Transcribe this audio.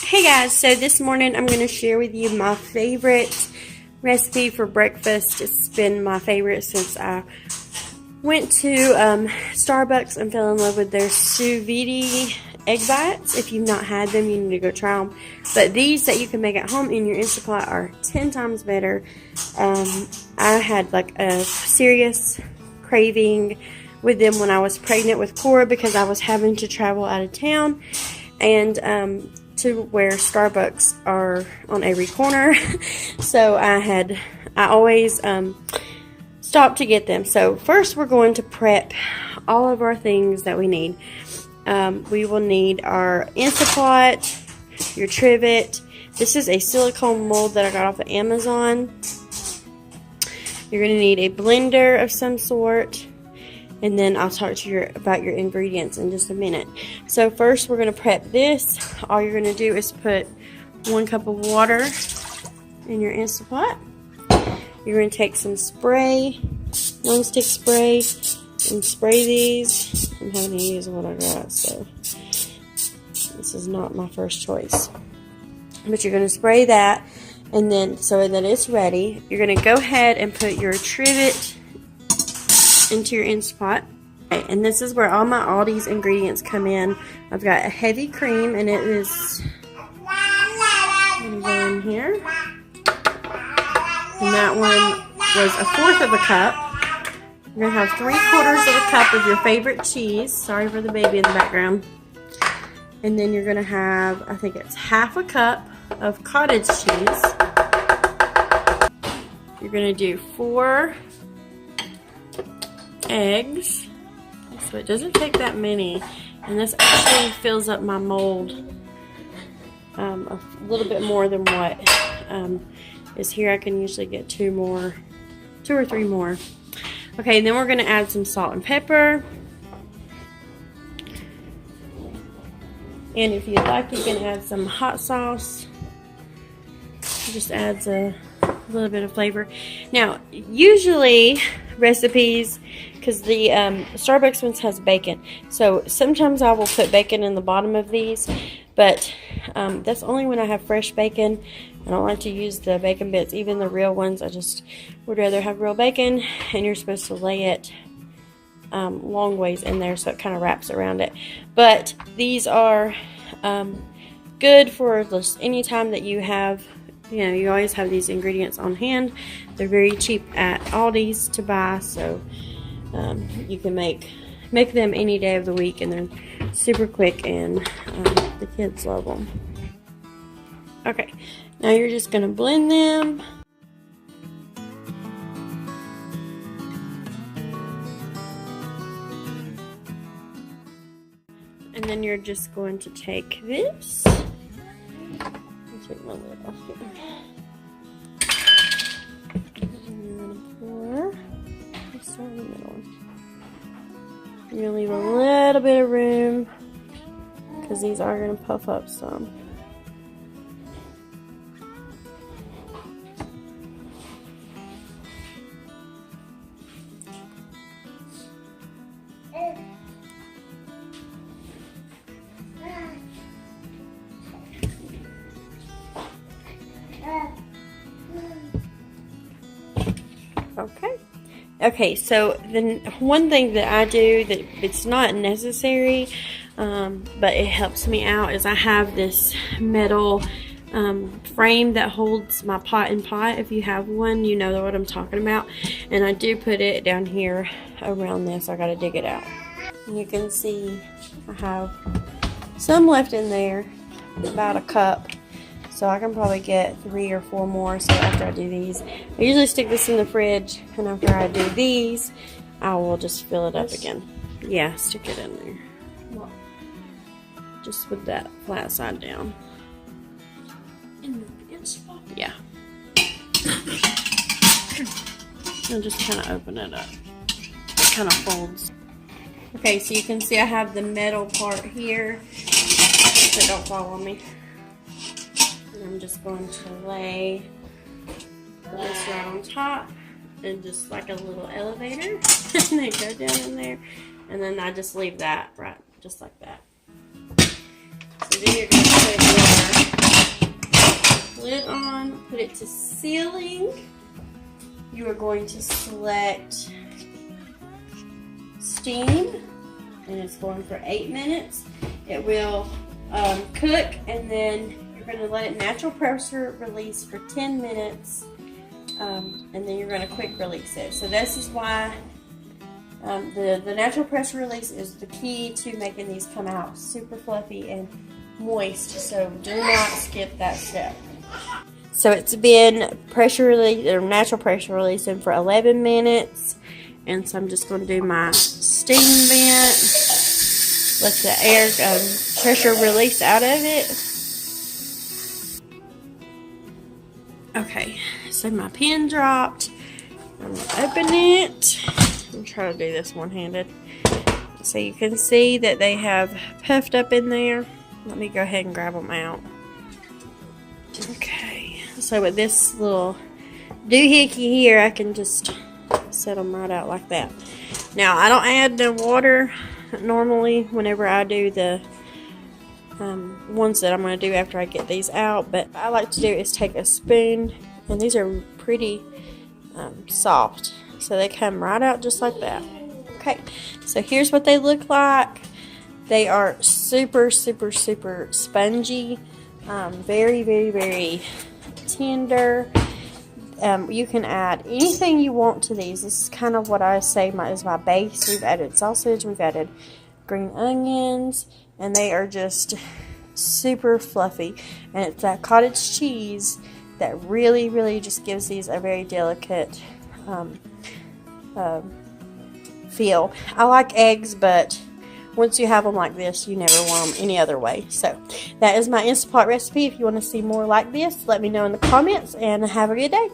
Hey guys, so this morning I'm going to share with you my favorite recipe for breakfast. It's been my favorite since I went to Starbucks and fell in love with their Sous Vide egg bites. If you've not had them, you need to go try them. But these that you can make at home in your Instant Pot are 10 times better. I had like a serious craving with them when I was pregnant with Cora because I was having to travel out of town and to where Starbucks are on every corner. So I always stopped to get them. So first we're going to prep all of our things that we need. We will need our Instant Pot, your Trivet. This is a silicone mold that I got off of Amazon. You're going to need a blender of some sort. And then I'll talk to you about your ingredients in just a minute. So first we're going to prep this. All you're going to do is put 1 cup of water in your Instant Pot. You're going to take some spray, non-stick spray, and spray these. I'm having to use what I got, so this is not my first choice. But you're going to spray that, and then so that it's ready, you're going to go ahead and put your Trivet into your Instant Pot. Okay, and this is where all my Aldi's ingredients come in. I've got a heavy cream, and it is going to go in here. And that one was 1/4 of a cup. You're going to have 3/4 of a cup of your favorite cheese. Sorry for the baby in the background. And then you're going to have, I think it's 1/2 cup of cottage cheese. You're going to do 4 eggs, so it doesn't take that many, and this actually fills up my mold a little bit more than what is here. I can usually get 2 or 3 more. Okay, then we're going to add some salt and pepper, and if you'd like, you can add some hot sauce. It just adds a little bit of flavor. Now, usually recipes, because the Starbucks ones has bacon, so sometimes I will put bacon in the bottom of these, but that's only when I have fresh bacon. I don't like to use the bacon bits, even the real ones. I just would rather have real bacon, and you're supposed to lay it long ways in there so it kind of wraps around it. But these are good for just any time that you have, you know, you always have these ingredients on hand. They're very cheap at Aldi's to buy, so you can make them any day of the week, and they're super quick, and the kids love them. Okay, now you're just going to blend them. And then you're just going to take this. Take my lid off here. And you're going to pour. Let's start in the middle. You're going to leave a little bit of room because these are going to puff up some. Okay, so the one thing that I do that it's not necessary, but it helps me out, is I have this metal frame that holds my pot and pot. If you have one, you know what I'm talking about. And I do put it down here around this. I gotta dig it out. And you can see I have some left in there, about a cup. So I can probably get 3 or 4 more. So after I do these, I usually stick this in the fridge, and after I do these, I will just fill it up again. Yeah, stick it in there. Just with that flat side down. In the inside? Yeah. And just kind of open it up. It kind of folds. Okay, so you can see I have the metal part here. So don't fall on me. I'm just going to lay this right on top, and just like a little elevator, and they go down in there, and then I just leave that right just like that. So then you're going to put water it to sealing, you are going to select steam, and it's going for 8 minutes. It will cook, and then you're going to let it natural pressure release for 10 minutes, and then you're going to quick release it. So this is why the natural pressure release is the key to making these come out super fluffy and moist. So do not skip that step. So it's been pressure release or natural pressure releasing for 11 minutes, and so I'm just going to do my steam vent. Let the air pressure release out of it. Okay, so my pin dropped. I'm going to open it. I'm trying to do this one-handed. So you can see that they have puffed up in there. Let me go ahead and grab them out. Okay, so with this little doohickey here, I can just set them right out like that. Now, I don't add no water normally whenever I do the ones that I'm going to do after I get these out, but what I like to do is take a spoon, and these are pretty soft, so they come right out just like that. Okay, so here's what they look like. They are super, super, super spongy, very, very, very tender. You can add anything you want to these. This is kind of what I say is my base. We've added sausage, we've added green onions, and they are just super fluffy. And it's that cottage cheese that really, really just gives these a very delicate feel. I like eggs, but once you have them like this, you never want them any other way. So that is my Instapot recipe. If you want to see more like this, let me know in the comments, and have a good day.